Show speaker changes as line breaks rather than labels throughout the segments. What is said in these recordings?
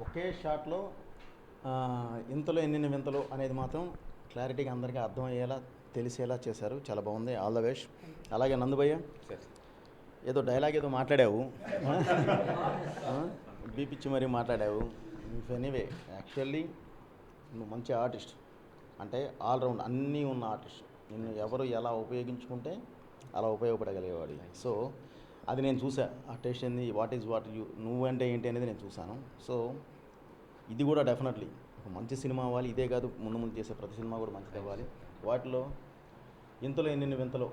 ఒకే షాట్లో ఇంతలో ఎన్ని వింతలు అనేది మాత్రం క్లారిటీగా అందరికీ అర్థమయ్యేలా తెలిసేలా చేశారు. చాలా బాగుంది. All the best. అలాగే నందుభయ్య ఏదో డైలాగ్ ఏదో మాట్లాడావు, బీపిచ్చి మరీ మాట్లాడావు. ఎనీవే యాక్చువల్లీ నువ్వు మంచి ఆర్టిస్ట్, అంటే ఆల్రౌండ్ అన్నీ ఉన్న ఆర్టిస్ట్. నిన్ను ఎవరు ఎలా ఉపయోగించుకుంటే అలా ఉపయోగపడగలిగేవాడి. సో అది నేను చూసా. ఆ టేస్ట్ ఏంది, వాట్ యూ నువ్వు అంటే ఏంటి అనేది నేను చూశాను. సో ఇది కూడా డెఫినెట్లీ ఒక మంచి సినిమా అవ్వాలి. ఇదే కాదు, ముందు ముందు చేసే ప్రతి సినిమా కూడా మంచిది అవ్వాలి. వాటిలో ఇంతలో ఎన్ని వింతలో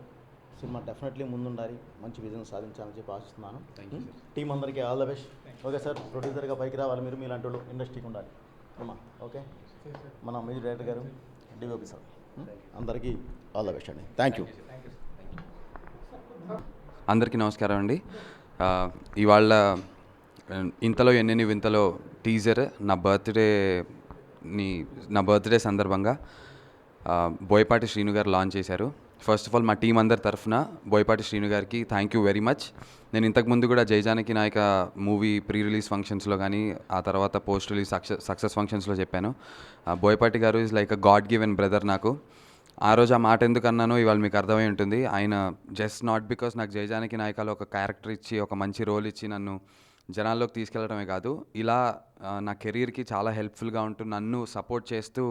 సినిమా డెఫినెట్లీ ముందుండాలి, మంచి విజయం సాధించాలని చెప్పి ఆశిస్తున్నాను. టీం అందరికీ all the best. Okay sir, ప్రొడ్యూసర్గా పైకి రావాలి మీరు, మీలాంటి వాళ్ళు ఇండస్ట్రీకి ఉండాలి అమ్మా. ఓకే, మన మ్యూజిక్ డైరెక్టర్ గారు, డిఓపి సార్, అందరికీ ఆల్ ద బెస్ట్ అండి. Thank you.
అందరికీ నమస్కారం అండి. ఇవాళ ఇంతలో ఎన్నెన్ని వింతలో టీజర్ నా బర్త్డే సందర్భంగా బోయపాటి శ్రీను గారు లాంచ్ చేశారు. ఫస్ట్ ఆఫ్ ఆల్ మా టీం అందరి తరఫున బోయపాటి శ్రీను గారికి థ్యాంక్ యూ వెరీ మచ్. నేను ఇంతకుముందు కూడా జై జానకి నాయక మూవీ ప్రీ రిలీజ్ ఫంక్షన్స్లో కానీ ఆ తర్వాత పోస్ట్ రిలీజ్ సక్సెస్ ఫంక్షన్స్లో చెప్పాను, బోయపాటి గారు is like a God given brother నాకు. ఆ రోజు ఆ మాట ఎందుకు అన్నానో ఇవాళ మీకు అర్థమై ఉంటుంది. ఆయన జస్ట్ నాట్ బికాస్ నాకు జై జానకి నాయకలో ఒక క్యారెక్టర్ ఇచ్చి ఒక మంచి రోల్ ఇచ్చి నన్ను జనాల్లోకి తీసుకెళ్ళడమే కాదు, ఇలా నా కెరీర్కి చాలా హెల్ప్ఫుల్గా ఉంటూ నన్ను సపోర్ట్ చేస్తూ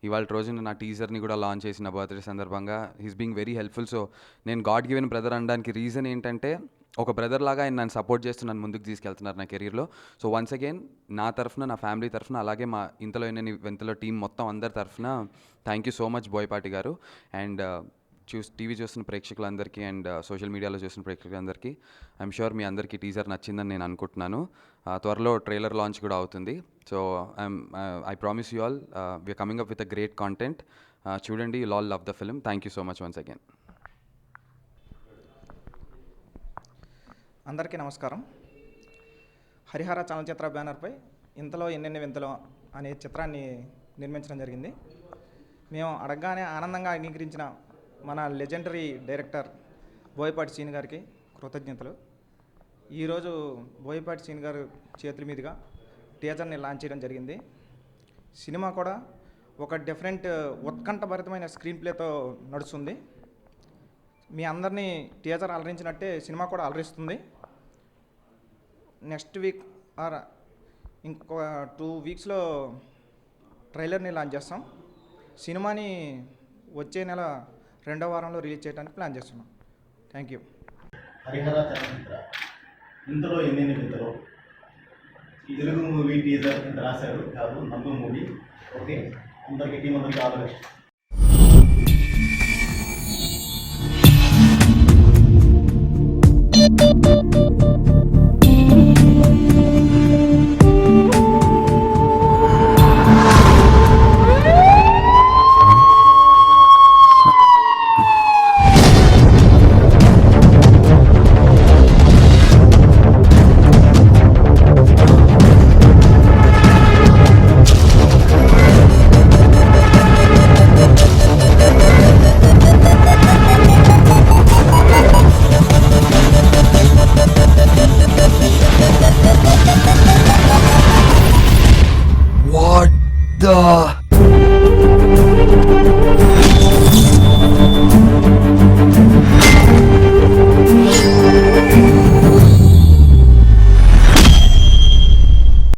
ఇవాళ రోజున నా టీజర్ని కూడా లాంచ్ చేసిన బర్త్డే సందర్భంగా he's being very helpful. So నేను గాడ్ గివెన్ బ్రదర్ అనడానికి రీజన్ ఏంటంటే ఒక బ్రదర్ లాగా ఆయన నన్ను సపోర్ట్ చేస్తూ నన్ను ముందుకు తీసుకెళ్తున్నారు నా కెరీర్లో. సో వన్స్ అగైన్ నా తరఫున, నా ఫ్యామిలీ తరఫున, అలాగే మా ఇంతలో ఎన్ని వింతలో టీం మొత్తం అందరి తరఫున thank you so much Boyapati garu. And TV చూస్తున్న ప్రేక్షకులందరికీ అండ్ సోషల్ మీడియాలో చూస్తున్న ప్రేక్షకులందరికీ ఐఎమ్ షూర్ మీ అందరికీ టీజర్ నచ్చిందని నేను అనుకుంటున్నాను. త్వరలో ట్రైలర్ లాంచ్ కూడా అవుతుంది. So I promise you all we are coming up with a great content. చూడండి, you all love the film. Thank you so much once again.
అందరికీ నమస్కారం. హరిహర చలనచిత్ర బ్యానర్పై ఇంతలో ఎన్నెన్ని వింతలో అనే చిత్రాన్ని నిర్మించడం జరిగింది. మేము అడగగానే ఆనందంగా అంగీకరించిన మన లెజెండరీ డైరెక్టర్ బోయపాటి శ్రీను గారికి కృతజ్ఞతలు. ఈరోజు బోయపాటి శ్రీను గారు చేతుల మీదుగా టీజర్ని లాంచ్ చేయడం జరిగింది. సినిమా కూడా ఒక డిఫరెంట్ ఉత్కంఠభరితమైన స్క్రీన్ ప్లేతో నడుస్తుంది. మీ అందరినీ టీజర్ అలరించినట్టే సినిమా కూడా అలరిస్తుంది. నెక్స్ట్ వీక్ ఆర్ ఇంకో 2 వీక్స్లో ట్రైలర్ని లాంచ్ చేస్తాం. సినిమాని వచ్చే నెల 2వ వారంలో రిలీజ్ చేయడానికి ప్లాన్ చేస్తున్నాం. Thank you.
హరిహర చలనచిత్ర ఇంతలో ఎన్ని వింతలో తెలుగు మూవీ టీజర్ ఇంత రాశారు కాదు, నందు మూవీ. ఓకే, అందరికీ టీం అందరికీ ఆల్ ద బెస్ట్.